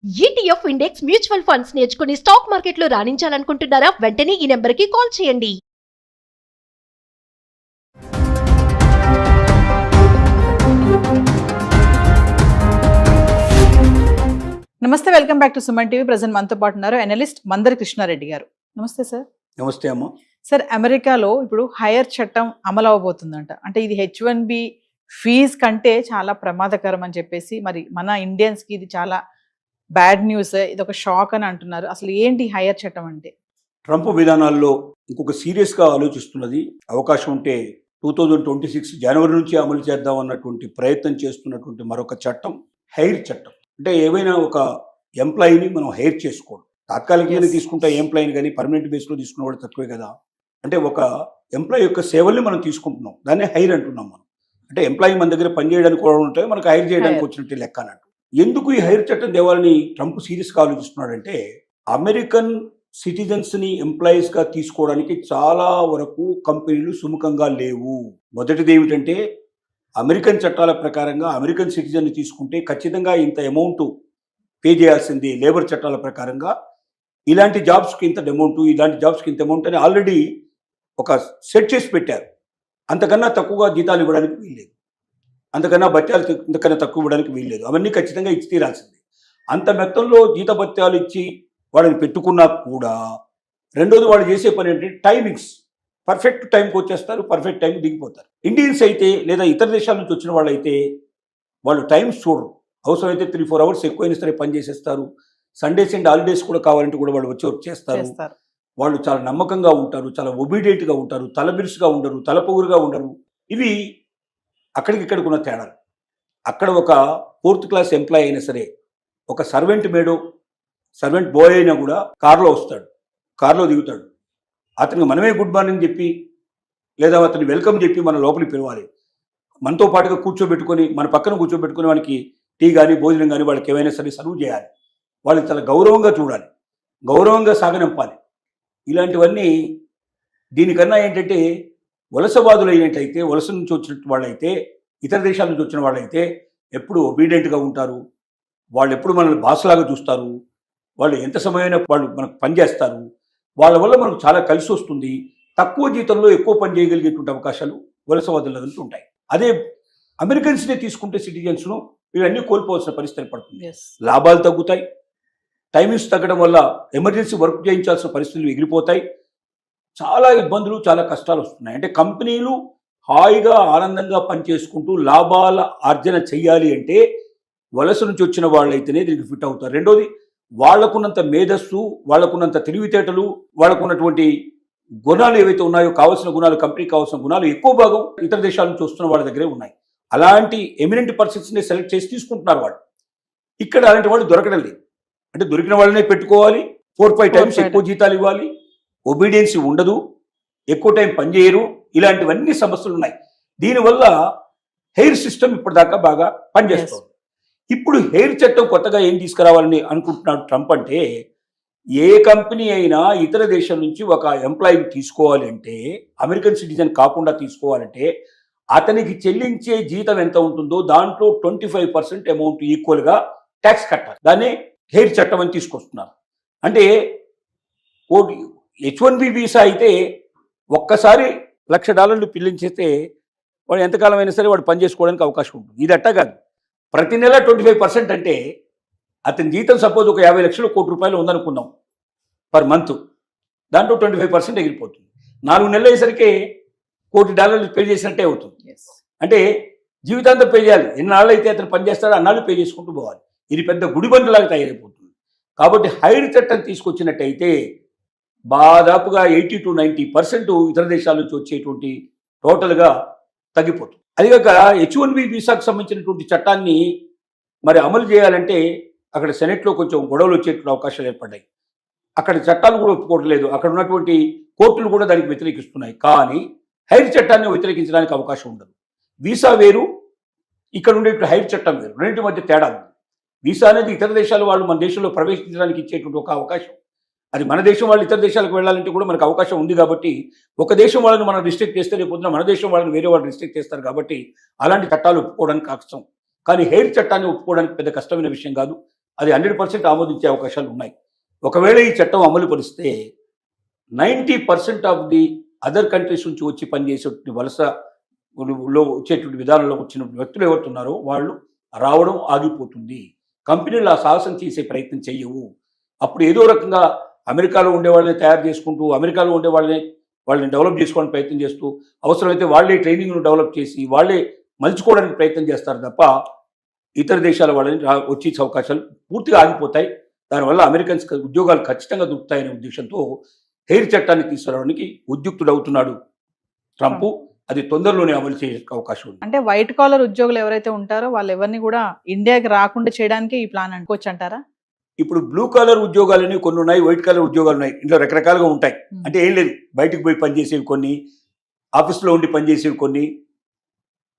ETF index mutual funds నేర్చుకుని stock మార్కెట్లో రాణించాలనుకుంటున్నారా? వెంటనే ఈ నెంబర్కి కాల్ చేయండి. నమస్తే, welcome back to Suman TV. Present మనతో పాటు ఉన్నారు అనలిస్ట్ మందరి కృష్ణారెడ్డి గారు. నమస్తే సార్. నమస్తే అమ్మ. సార్, అమెరికాలో ఇప్పుడు హైయర్ చట్టం అమలు అవబోతుందంట. అంటే ఇది H1B ఫీజ్ కంటే చాలా ప్రమాదకరం అని చెప్పేసి, మరి మన ఇండియన్స్కి ఇది చాలా బ్యాడ్ న్యూస్, ఇది ఒక షాక్ అని అంటున్నారు. అసలు ఏంటి హైయర్ చట్టం అంటే? ట్రంప్ విధానాల్లో ఇంకొక సీరియస్గా ఆలోచిస్తున్నది. అవకాశం ఉంటే 2026 జనవరి నుంచి అమలు చేద్దాం అన్నటువంటి ప్రయత్నం చేస్తున్నటువంటి మరొక చట్టం హైర్ చట్టం. అంటే ఏవైనా ఒక ఎంప్లాయీని మనం హైర్ చేసుకోవడం, తాత్కాలికంగా తీసుకుంటే ఎంప్లాయీని కానీ పర్మనెంట్ బేస్లో తీసుకున్న కూడా తక్కువే కదా. అంటే ఒక ఎంప్లాయీ యొక్క సేవల్ని మనం తీసుకుంటున్నాం, దాన్ని హైర్ అంటున్నాం మనం. అంటే ఎంప్లాయీ మన దగ్గర పనిచేయడానికి కూడా ఉంటాయి, మనకు హైర్ చేయడానికి వచ్చినట్టు లెక్క అన్నట్టు. ఎందుకు ఈ హైర్ చట్టం తేవాలని ట్రంప్ సీరియస్గా ఆలోచిస్తున్నాడంటే, అమెరికన్ సిటిజన్స్ని ఎంప్లాయీస్గా తీసుకోవడానికి చాలా వరకు కంపెనీలు సుముఖంగా లేవు. మొదటిది ఏమిటంటే, అమెరికన్ చట్టాల ప్రకారంగా అమెరికన్ సిటిజన్ని తీసుకుంటే ఖచ్చితంగా ఇంత అమౌంట్ పే చేయాల్సింది. లేబర్ చట్టాల ప్రకారంగా ఇలాంటి జాబ్స్కి ఇంత అమౌంట్, ఇలాంటి జాబ్స్కి ఇంత అమౌంట్ అని ఆల్రెడీ ఒక సెట్ చేసి పెట్టారు. అంతకన్నా తక్కువగా జీతాలు ఇవ్వడానికి వీల్లేదు, అంతకన్నా భత్యాలు ఇంతకన్నా తక్కువ ఇవ్వడానికి వీల్లేదు. అవన్నీ ఖచ్చితంగా ఇచ్చి తీరాల్సింది. అంత మొత్తంలో జీతభత్యాలు ఇచ్చి వాళ్ళని పెట్టుకున్నా కూడా, రెండోది వాళ్ళు చేసే పని ఏంటంటే టైమింగ్స్. పర్ఫెక్ట్ టైంకి వచ్చేస్తారు, పర్ఫెక్ట్ టైంకి దిగిపోతారు. ఇండియన్స్ అయితే లేదా ఇతర దేశాల నుంచి వచ్చిన వాళ్ళు అయితే వాళ్ళు టైమ్స్ చూడరు. అవసరమైతే 3-4 అవర్స్ ఎక్కువైనా సరే పని చేసేస్తారు. సండేస్ అండ్ హాలిడేస్ కూడా కావాలంటే కూడా వాళ్ళు వచ్చి చేస్తారు. వాళ్ళు చాలా నమ్మకంగా ఉంటారు, చాలా ఒబీడియంట్గా ఉంటారు, తలబిరుసుగా ఉండరు, తలపొగురుగా ఉండరు. ఇవి అక్కడికిక్కడికి ఉన్న తేడాలు. అక్కడ ఒక 4th క్లాస్ ఎంప్లాయీ అయినా సరే, ఒక సర్వెంట్ మేడో సర్వెంట్ బాయ్ అయినా కూడా కారులో వస్తాడు, కారులో దిగుతాడు. అతనికి మనమే గుడ్ మార్నింగ్ చెప్పి లేదా అతన్ని వెల్కమ్ చెప్పి మన లోపలికి పిలవాలి. మనతో పాటుగా కూర్చోబెట్టుకొని, మన పక్కన కూర్చోబెట్టుకుని వాళ్ళకి టీ కానీ భోజనం కానీ వాళ్ళకి ఏమైనా సరే సర్వ్ చేయాలి. వాళ్ళని చాలా గౌరవంగా చూడాలి, గౌరవంగా సాగనంపాలి. ఇలాంటివన్నీ దీనికన్నా ఏంటంటే, వలసవాదులు అయినట్టయితే, వలస నుంచి వచ్చిన వాళ్ళైతే, ఇతర దేశాల నుంచి వచ్చిన వాళ్ళైతే ఎప్పుడు ఒబీడియంట్గా ఉంటారు. వాళ్ళు ఎప్పుడు మనల్ని బాస్లాగా చూస్తారు. వాళ్ళు ఎంత సమయమైనా వాళ్ళు మనకు పనిచేస్తారు. వాళ్ళ వల్ల మనకు చాలా కలిసి వస్తుంది. తక్కువ జీతంలో ఎక్కువ పని చేయగలిగేటువంటి అవకాశాలు వలసవాదుల నుంచి ఉంటాయి. అదే అమెరికన్స్నే తీసుకుంటే సిటిజన్స్ను ఇవన్నీ కోల్పోవాల్సిన పరిస్థితి ఏర్పడుతుంది. లాభాలు తగ్గుతాయి, టైమింగ్స్ తగ్గడం వల్ల ఎమర్జెన్సీ వర్క్ చేయించాల్సిన పరిస్థితులు ఎగిరిపోతాయి. చాలా ఇబ్బందులు, చాలా కష్టాలు వస్తున్నాయి. అంటే కంపెనీలు హాయిగా ఆనందంగా పనిచేసుకుంటూ లాభాల ఆర్జన చెయ్యాలి అంటే వలస నుంచి వచ్చిన వాళ్ళైతేనే దీనికి ఫిట్ అవుతారు. రెండోది, వాళ్లకున్నంత మేధస్సు, వాళ్లకున్నంత తెలివితేటలు, వాళ్లకున్నటువంటి గుణాలు ఏవైతే ఉన్నాయో, కావాల్సిన గుణాలు, కంపెనీకి కావాల్సిన గుణాలు ఎక్కువ భాగం ఇతర దేశాల నుంచి వస్తున్న వాళ్ళ దగ్గరే ఉన్నాయి. అలాంటి ఎమినెంట్ పర్సన్స్ని సెలెక్ట్ చేసి తీసుకుంటున్నారు వాళ్ళు. ఇక్కడ అలాంటి వాళ్ళు దొరకడం లేదు. అంటే దొరికిన వాళ్ళనే పెట్టుకోవాలి, 4-5 టైమ్స్ ఎక్కువ జీతాలు ఇవ్వాలి, ఒబీడియన్సీ ఉండదు, ఎక్కువ టైం పనిచేయరు. ఇలాంటివన్నీ సమస్యలు ఉన్నాయి. దీనివల్ల హెయిర్ సిస్టమ్ ఇప్పటిదాకా బాగా పనిచేస్తుంది. ఇప్పుడు హెయిర్ చట్టం కొత్తగా ఏం తీసుకురావాలని అనుకుంటున్నాడు ట్రంప్ అంటే, ఏ కంపెనీ అయినా ఇతర దేశం నుంచి ఒక ఎంప్లాయీని తీసుకోవాలి అంటే, అమెరికన్ సిటిజన్ కాకుండా తీసుకోవాలంటే, అతనికి చెల్లించే జీతం ఎంత ఉంటుందో దాంట్లో 25% అమౌంట్ ఈక్వల్గా ట్యాక్స్ కట్టాలి. దాన్ని హెయిర్ చట్టం అని తీసుకొస్తున్నారు. అంటే H1B వీసా అయితే ఒక్కసారి $1,00,000 పిల్లించేస్తే వాడు ఎంతకాలం అయినా సరే వాడు పని చేసుకోవడానికి అవకాశం ఉంటుంది. ఇది అట్టా కాదు, ప్రతి నెల 25% అంటే అతని జీతం సపోజ్ ఒక 50 లక్షలు ₹1,00,00,000 ఉందనుకుందాం పర్ మంత్, దాంట్లో 25% ఎగిరిపోతుంది. 4 నెలలు అయ్యేసరికి $1,00,00,000 పే చేసినట్టే అవుతుంది. అంటే జీవితాంతం పే చేయాలి. ఎన్నాళ్ళు అయితే అతను పని చేస్తాడో అన్నాళ్ళు పే చేసుకుంటూ పోవాలి. ఇది పెద్ద గుడిబండలాగా తయారైపోతుంది. కాబట్టి హైర్ చట్టం తీసుకొచ్చినట్టయితే దాదాపుగా 80-90% ఇతర దేశాల నుంచి వచ్చేటువంటి టోటల్గా తగ్గిపోతుంది. అదిగాక H1B వీసాకు సంబంధించినటువంటి చట్టాన్ని మరి అమలు చేయాలంటే అక్కడ సెనెట్లో కొంచెం గొడవలు వచ్చేటువంటి అవకాశాలు ఏర్పడ్డాయి. అక్కడ చట్టాలు కూడా ఒప్పుకోవట్లేదు, అక్కడ ఉన్నటువంటి కోర్టులు కూడా దానికి వ్యతిరేకిస్తున్నాయి. కానీ హైర్ చట్టాన్ని వ్యతిరేకించడానికి అవకాశం ఉండదు. వీసా వేరు, ఇక్కడ ఉండేటువంటి హైర్ చట్టం వేరు, రెండింటి మధ్య తేడా ఉంది. వీసా అనేది ఇతర దేశాల వాళ్ళు మన దేశంలో ప్రవేశించడానికి ఇచ్చేటువంటి ఒక అవకాశం. అది మన దేశం వాళ్ళు ఇతర దేశాలకు వెళ్ళాలంటే కూడా మనకు అవకాశం ఉంది. కాబట్టి ఒక దేశం వాళ్ళని మనం రిస్ట్రిక్ట్ చేస్తే రేపు పొద్దున మన దేశం వాళ్ళని వేరే వాళ్ళు రిస్ట్రిక్ట్ చేస్తారు. కాబట్టి అలాంటి చట్టాలు ఒప్పుకోవడానికి కష్టం. కానీ హెయిర్ చట్టాన్ని ఒప్పుకోవడానికి పెద్ద కష్టమైన విషయం కాదు. అది 100% ఆమోదించే అవకాశాలు ఉన్నాయి. ఒకవేళ ఈ చట్టం అమలు పరిస్తే 90% ఆఫ్ ది అదర్ కంట్రీస్ నుంచి వచ్చి పనిచేసేటువంటి వలసలో వచ్చేటువంటి విధానంలో వచ్చిన వ్యక్తులు ఎవరుతున్నారో వాళ్ళు రావడం ఆగిపోతుంది. కంపెనీలు ఆ సాహసం చేసే ప్రయత్నం చేయవు. అప్పుడు ఏదో రకంగా అమెరికాలో ఉండే వాళ్ళని తయారు చేసుకుంటూ, అమెరికాలో ఉండే వాళ్ళని డెవలప్ చేసుకోవడానికి ప్రయత్నం చేస్తూ, అవసరమైతే వాళ్ళే ట్రైనింగ్ను డెవలప్ చేసి వాళ్ళే మలుచుకోవడానికి ప్రయత్నం చేస్తారు తప్ప ఇతర దేశాల వాళ్ళని వచ్చే అవకాశాలు పూర్తిగా ఆగిపోతాయి. దానివల్ల అమెరికన్స్ ఉద్యోగాలు ఖచ్చితంగా దొరుకుతాయనే ఉద్దేశంతో హెయిర్ చట్టాన్ని తీసుకురావడానికి ఉద్యుక్తుడవుతున్నాడు ట్రంప్. అది తొందరలోనే అమలు చేసే అవకాశం ఉంది. అంటే వైట్ కాలర్ ఉద్యోగులు ఎవరైతే ఉంటారో వాళ్ళు ఎవరిని కూడా ఇండియాకి రాకుండా చేయడానికి ఈ ప్లాన్ అనుకోవచ్చు అంటారా? ఇప్పుడు బ్లూ కాలర్ ఉద్యోగాలని కొన్ని ఉన్నాయి, వైట్ కాలర్ ఉద్యోగాలు ఉన్నాయి. ఇంట్లో రకరకాలుగా ఉంటాయి. అంటే ఏం లేదు, బయటకు పోయి పనిచేసేవి కొన్ని, ఆఫీస్లో ఉండి పనిచేసేవి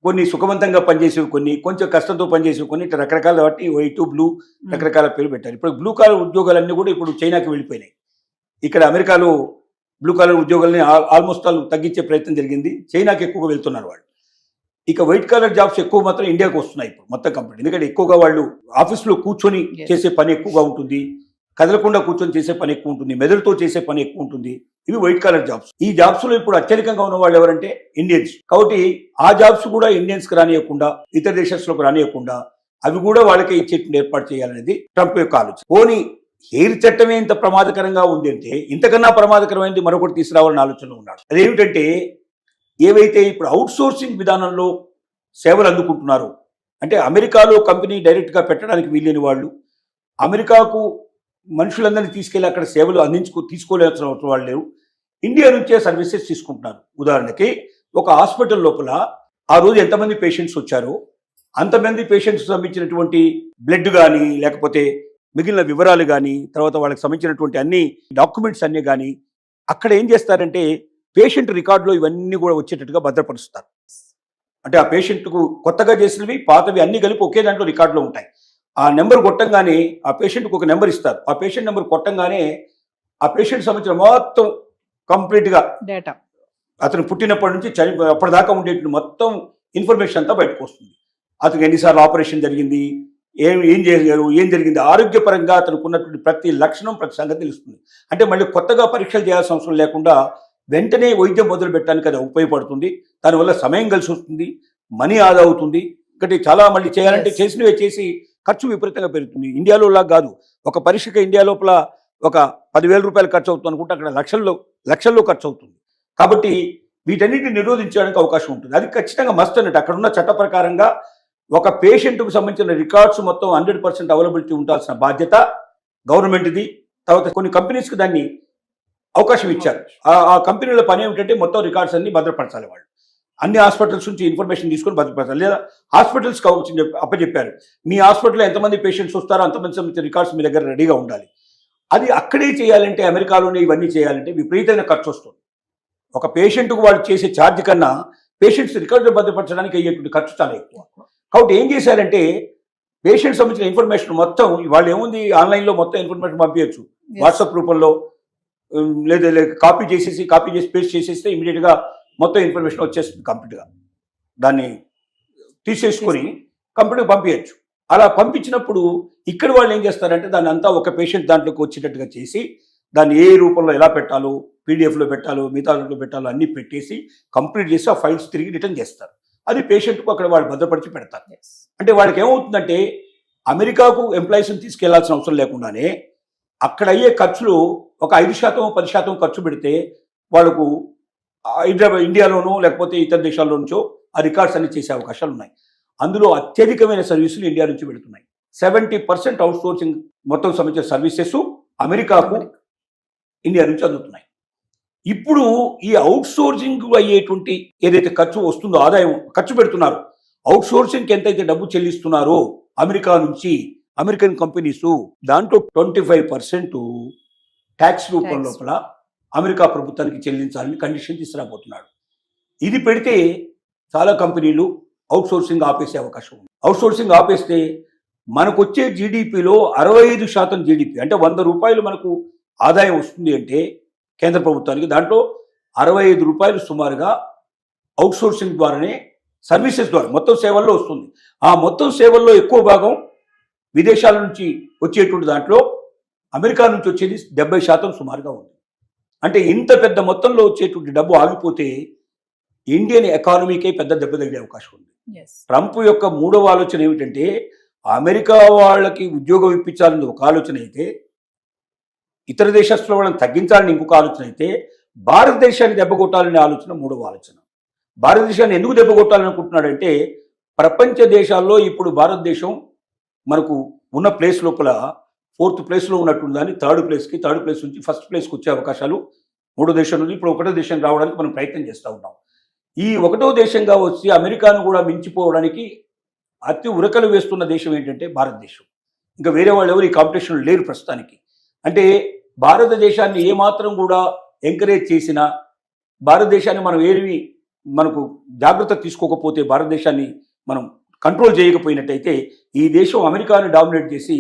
కొన్ని సుఖవంతంగా పనిచేసేవి కొన్ని, కొంచెం కష్టంతో పనిచేసేవి కొన్ని, ఇట్లా రకరకాల బట్టి వైట్ బ్లూ రకరకాల పేరు పెట్టారు. ఇప్పుడు బ్లూ కాలర్ ఉద్యోగాలన్నీ కూడా ఇప్పుడు చైనాకి వెళ్ళిపోయినాయి. ఇక్కడ అమెరికాలో బ్లూ కాలర్ ఉద్యోగాలని ఆల్మోస్ట్ ఆల్ తగ్గించే ప్రయత్నం జరిగింది. చైనాకి ఎక్కువగా వెళ్తున్నారు వాళ్ళు. ఇక వైట్ కాలర్ జాబ్స్ ఎక్కువ మాత్రం ఇండియాకి వస్తున్నాయి ఇప్పుడు మొత్తం కంపెనీ. ఎందుకంటే ఎక్కువగా వాళ్ళు ఆఫీస్లో కూర్చొని చేసే పని ఎక్కువగా ఉంటుంది, కదలకుండా కూర్చొని చేసే పని ఎక్కువ ఉంటుంది, మెదడుతో చేసే పని ఎక్కువ ఉంటుంది. ఇవి వైట్ కాలర్ జాబ్స్. ఈ జాబ్స్ లో ఇప్పుడు అత్యధికంగా ఉన్న వాళ్ళు ఎవరంటే ఇండియన్స్. కాబట్టి ఆ జాబ్స్ కూడా ఇండియన్స్ కి రానియకుండా, ఇతర దేశాల్లోకి రానియకుండా అవి కూడా వాళ్ళకే ఇచ్చేటువంటి ఏర్పాటు చేయాలనేది ట్రంప్ యొక్క ఆలోచన. పోనీ హెయిర్ చట్టమే ఇంత ప్రమాదకరంగా ఉంది అంటే ఇంతకన్నా ప్రమాదకరమైనది మరొకటి తీసుకురావాలని ఆలోచనలో ఉన్నాడు. అదేమిటంటే ఏవైతే ఇప్పుడు అవుట్ సోర్సింగ్ విధానంలో సేవలు అందుకుంటున్నారో, అంటే అమెరికాలో కంపెనీ డైరెక్ట్గా పెట్టడానికి వీలేని వాళ్ళు అమెరికాకు మనుషులందరినీ తీసుకెళ్ళి అక్కడ సేవలు తీసుకోలేసిన వాళ్ళు లేరు, ఇండియా నుంచే సర్వీసెస్ తీసుకుంటున్నారు. ఉదాహరణకి ఒక హాస్పిటల్ లోపల ఆ రోజు ఎంతమంది పేషెంట్స్ వచ్చారో అంతమంది పేషెంట్స్ సంబంధించినటువంటి బ్లడ్ కానీ, లేకపోతే మిగిలిన వివరాలు కానీ, తర్వాత వాళ్ళకి సంబంధించినటువంటి అన్ని డాక్యుమెంట్స్ అన్నీ కానీ అక్కడ ఏం చేస్తారంటే పేషెంట్ రికార్డులో ఇవన్నీ కూడా వచ్చేటట్టుగా భద్రపరుస్తారు. అంటే ఆ పేషెంట్కు కొత్తగా చేసినవి పాతవి అన్ని కలిపి ఒకే దాంట్లో రికార్డులో ఉంటాయి. ఆ నెంబర్ కొట్టంగానే ఆ పేషెంట్కి ఒక నెంబర్ ఇస్తారు. ఆ పేషెంట్ నెంబర్ కొట్టంగానే ఆ పేషెంట్ సంబంధించిన మొత్తం కంప్లీట్గా డేటా, అతను పుట్టినప్పటి నుంచి అప్పటిదాకా ఉండేటువంటి మొత్తం ఇన్ఫర్మేషన్ అంతా బయటకు వస్తుంది. అతనికి ఎన్నిసార్లు ఆపరేషన్ జరిగింది, ఏం చేశారు, ఏం జరిగింది, ఆరోగ్యపరంగా అతనికి ఉన్నటువంటి ప్రతి లక్షణం, ప్రతి సంగతి తెలుస్తుంది. అంటే మళ్ళీ కొత్తగా పరీక్షలు చేయాల్సిన అవసరం లేకుండా వెంటనే వైద్యం మొదలు పెట్టడానికి అది ఉపయోగపడుతుంది. దానివల్ల సమయం కలిసి వస్తుంది, మనీ ఆదా అవుతుంది. ఇంకటి చాలా మళ్ళీ చేయాలంటే చేసినవే చేసి ఖర్చు విపరీతంగా పెరుగుతుంది. ఇండియాలో లాగా కాదు, ఒక పరీక్షకి ఇండియా లోపల ఒక 10,000 రూపాయలు ఖర్చు అవుతుంది అనుకుంటే అక్కడ లక్షల్లో ఖర్చు అవుతుంది. కాబట్టి వీటన్నిటిని నిరోధించడానికి అవకాశం ఉంటుంది. అది ఖచ్చితంగా మస్ట్ అన్నట్టు. అక్కడ ఉన్న చట్ట ప్రకారంగా ఒక పేషెంట్కు సంబంధించిన రికార్డ్స్ మొత్తం 100% అవైలబిలిటీ ఉండాల్సిన బాధ్యత గవర్నమెంట్ది. తర్వాత కొన్ని కంపెనీస్కి దాన్ని అవకాశం ఇచ్చారు. ఆ కంపెనీల పని ఏమిటంటే మొత్తం రికార్డ్స్ అన్ని భద్రపరచాలి. వాళ్ళు అన్ని హాస్పిటల్స్ నుంచి ఇన్ఫర్మేషన్ తీసుకొని భద్రపరచాలి. లేదా హాస్పిటల్స్కి అప్పచెప్పారు, మీ హాస్పిటల్లో ఎంతమంది పేషెంట్స్ వస్తారో అంతమంది సంబంధించిన రికార్డ్స్ మీ దగ్గర రెడీగా ఉండాలి. అది అక్కడే చేయాలంటే, అమెరికాలోనే ఇవన్నీ చేయాలంటే విపరీతమైన ఖర్చు వస్తుంది. ఒక పేషెంట్కు వాళ్ళు చేసే ఛార్జ్ కన్నా పేషెంట్స్ రికార్డులు భద్రపరచడానికి అయ్యేటువంటి ఖర్చు చాలా ఎక్కువ. కాబట్టి ఏం చేశారంటే పేషెంట్ సంబంధించిన ఇన్ఫర్మేషన్ మొత్తం వాళ్ళు ఏముంది ఆన్లైన్లో మొత్తం ఇన్ఫర్మేషన్ పంపించచ్చు, వాట్సాప్ రూపంలో, లేదా కాపీ చేసి పేస్ట్ చేసేస్తే ఇమీడియట్గా మొత్తం ఇన్ఫర్మేషన్ వచ్చేస్తుంది కంప్లీట్గా. దాన్ని తీసేసుకొని కంప్యూటర్కి పంపించచ్చు. అలా పంపించినప్పుడు ఇక్కడ వాళ్ళు ఏం చేస్తారంటే దాన్ని అంతా ఒక పేషెంట్ దాంట్లోకి వచ్చేటట్టుగా చేసి దాన్ని ఏ రూపంలో ఎలా పెట్టాలో, పీడిఎఫ్లో పెట్టాలో, మిగతా దాంట్లో పెట్టాలో అన్నీ పెట్టేసి కంప్లీట్ చేసి ఆ ఫైల్స్ తిరిగి రిటర్న్ చేస్తారు. అది పేషెంట్కు అక్కడ వాళ్ళు భద్రపరిచి పెడతారు. అంటే వాళ్ళకి ఏమవుతుందంటే అమెరికాకు ఎంప్లాయీస్ని తీసుకెళ్లాల్సిన అవసరం లేకుండానే అక్కడ అయ్యే ఖర్చులు ఒక 5%, 10% ఖర్చు పెడితే వాళ్ళకు ఇండియాలోనూ లేకపోతే ఇతర దేశాల్లో నుంచో ఆ రికార్డ్స్ అన్ని చేసే అవకాశాలు ఉన్నాయి. అందులో అత్యధికమైన సర్వీసులు ఇండియా నుంచి పెడుతున్నాయి. 70% అవుట్ సోర్సింగ్ మొత్తం సంబంధించిన సర్వీసెస్ అమెరికాకు ఇండియా నుంచి అందుతున్నాయి. ఇప్పుడు ఈ అవుట్ సోర్సింగ్ అయ్యేటువంటి ఏదైతే ఖర్చు వస్తుందో, ఆదాయం ఖర్చు పెడుతున్నారో, అవుట్ సోర్సింగ్కి ఎంతైతే డబ్బు చెల్లిస్తున్నారో అమెరికా నుంచి అమెరికన్ కంపెనీస్, దాంట్లో 25% ట్యాక్స్ రూపం లోపల అమెరికా ప్రభుత్వానికి చెల్లించాలని కండిషన్ తీసుకురాబోతున్నాడు. ఇది పెడితే చాలా కంపెనీలు అవుట్ సోర్సింగ్ ఆపేసే అవకాశం ఉంది. అవుట్ సోర్సింగ్ ఆపేస్తే మనకు వచ్చే జీడిపిలో 65% జీడిపి, అంటే 100 రూపాయలు మనకు ఆదాయం వస్తుంది అంటే కేంద్ర ప్రభుత్వానికి, దాంట్లో 65 రూపాయలు సుమారుగా అవుట్ సోర్సింగ్ ద్వారానే, సర్వీసెస్ ద్వారా మొత్తం సేవల్లో వస్తుంది. ఆ మొత్తం సేవల్లో ఎక్కువ భాగం విదేశాల నుంచి వచ్చేటువంటి దాంట్లో అమెరికా నుంచి వచ్చేది 70% సుమారుగా ఉంది. అంటే ఇంత పెద్ద మొత్తంలో వచ్చేటువంటి డబ్బు ఆగిపోతే ఇండియన్ ఎకానమీకే పెద్ద దెబ్బ తగిలే అవకాశం ఉంది. ట్రంప్ యొక్క మూడవ ఆలోచన ఏమిటంటే అమెరికా వాళ్ళకి ఉద్యోగం ఇప్పించాలని ఒక ఆలోచన అయితే, ఇతర దేశస్తుల వాళ్ళని తగ్గించాలని ఇంకొక ఆలోచన అయితే, భారతదేశాన్ని దెబ్బ కొట్టాలనే ఆలోచన మూడవ ఆలోచన. భారతదేశాన్ని ఎందుకు దెబ్బ కొట్టాలనుకుంటున్నాడంటే ప్రపంచ దేశాల్లో ఇప్పుడు భారతదేశం మనకు ఉన్న ప్లేస్ లోపల 4th ప్లేస్లో ఉన్నట్టు దాన్ని 3rd ప్లేస్ నుంచి 1st ప్లేస్కి వచ్చే అవకాశాలు మూడో దేశం నుంచి ఇప్పుడు 1వ దేశం రావడానికి మనం ప్రయత్నం చేస్తూ ఉన్నాం. ఈ 1వ దేశంగా వచ్చి అమెరికాను కూడా మించిపోవడానికి అతి ఉరకలు వేస్తున్న దేశం ఏంటంటే భారతదేశం. ఇంకా వేరే వాళ్ళు ఎవరు ఈ కాంపిటీషన్లో లేరు ప్రస్తుతానికి. అంటే భారతదేశాన్ని ఏమాత్రం కూడా ఎంకరేజ్ చేసినా, భారతదేశాన్ని మనం మనకు జాగ్రత్త తీసుకోకపోతే, భారతదేశాన్ని మనం కంట్రోల్ చేయకపోయినట్టయితే ఈ దేశం అమెరికాను డామినేట్ చేసి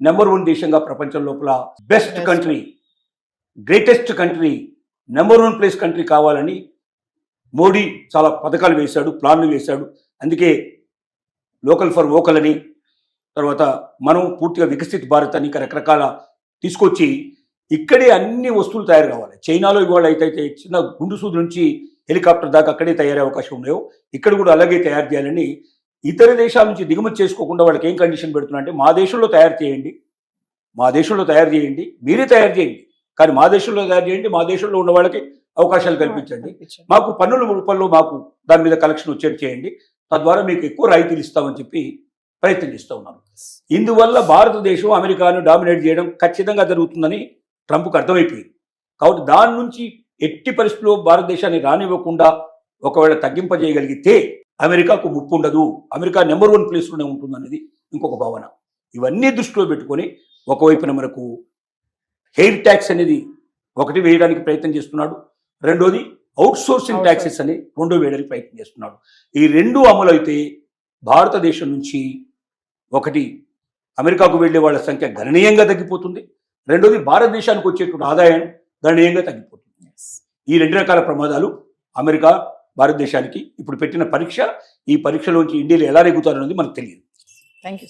నెంబర్ 1 దేశంగా ప్రపంచం లోపల best country, greatest country, number 1 place country కావాలని మోడీ చాలా పథకాలు వేశాడు, ప్లాన్లు వేశాడు. అందుకే లోకల్ ఫర్ వోకల్ అని, తర్వాత మనం పూర్తిగా వికసిత్ భారత్ అని రకరకాల తీసుకొచ్చి ఇక్కడే అన్ని వస్తువులు తయారు కావాలి. చైనాలో ఇవాళ అయితే చిన్న గుండు సూది నుంచి హెలికాప్టర్ దాకా అక్కడే తయారయ్యే అవకాశం ఉన్నాయో ఇక్కడ కూడా అలాగే తయారు చేయాలని ఇతర దేశాల నుంచి దిగుమతి చేసుకోకుండా వాళ్ళకి ఏం కండిషన్ పెడుతున్నా అంటే మా దేశంలో తయారు చేయండి, మీరే తయారు చేయండి, కానీ మా దేశంలో తయారు చేయండి, మా దేశంలో ఉన్న వాళ్ళకి అవకాశాలు కల్పించండి, మాకు పన్నుల రూపంలో మాకు దాని మీద కలెక్షన్ వచ్చేది చేయండి, తద్వారా మీకు ఎక్కువ రాయితీలు ఇస్తామని చెప్పి ప్రయత్నం చేస్తూ ఉన్నారు. ఇందువల్ల భారతదేశం అమెరికాను డామినేట్ చేయడం ఖచ్చితంగా జరుగుతుందని ట్రంప్కు అర్థమైపోయింది. కాబట్టి దాని నుంచి ఎట్టి పరిస్థితుల్లో భారతదేశాన్ని రానివ్వకుండా ఒకవేళ తగ్గింపజేయగలిగితే అమెరికాకు ముప్పు ఉండదు, అమెరికా నెంబర్ 1 ప్లేస్లోనే ఉంటుందనేది ఇంకొక భావన. ఇవన్నీ దృష్టిలో పెట్టుకొని ఒకవైపున మనకు హెయిర్ ట్యాక్స్ అనేది ఒకటి వేయడానికి ప్రయత్నం చేస్తున్నాడు, రెండోది అవుట్సోర్సింగ్ ట్యాక్సెస్ అని రెండో వేయడానికి ప్రయత్నం చేస్తున్నాడు. ఈ రెండు అమలు అయితే భారతదేశం నుంచి ఒకటి అమెరికాకు వెళ్ళే వాళ్ళ సంఖ్య గణనీయంగా తగ్గిపోతుంది, రెండోది భారతదేశానికి వచ్చేటువంటి ఆదాయం గణనీయంగా తగ్గిపోతుంది. ఈ 2 రకాల ప్రమాదాలు అమెరికా భారతదేశానికి ఇప్పుడు పెట్టిన పరీక్ష. ఈ పరీక్షలోంచి ఇండియాలో ఎలా నెగ్గుతారన్నది మనకు తెలియదు. Thank you.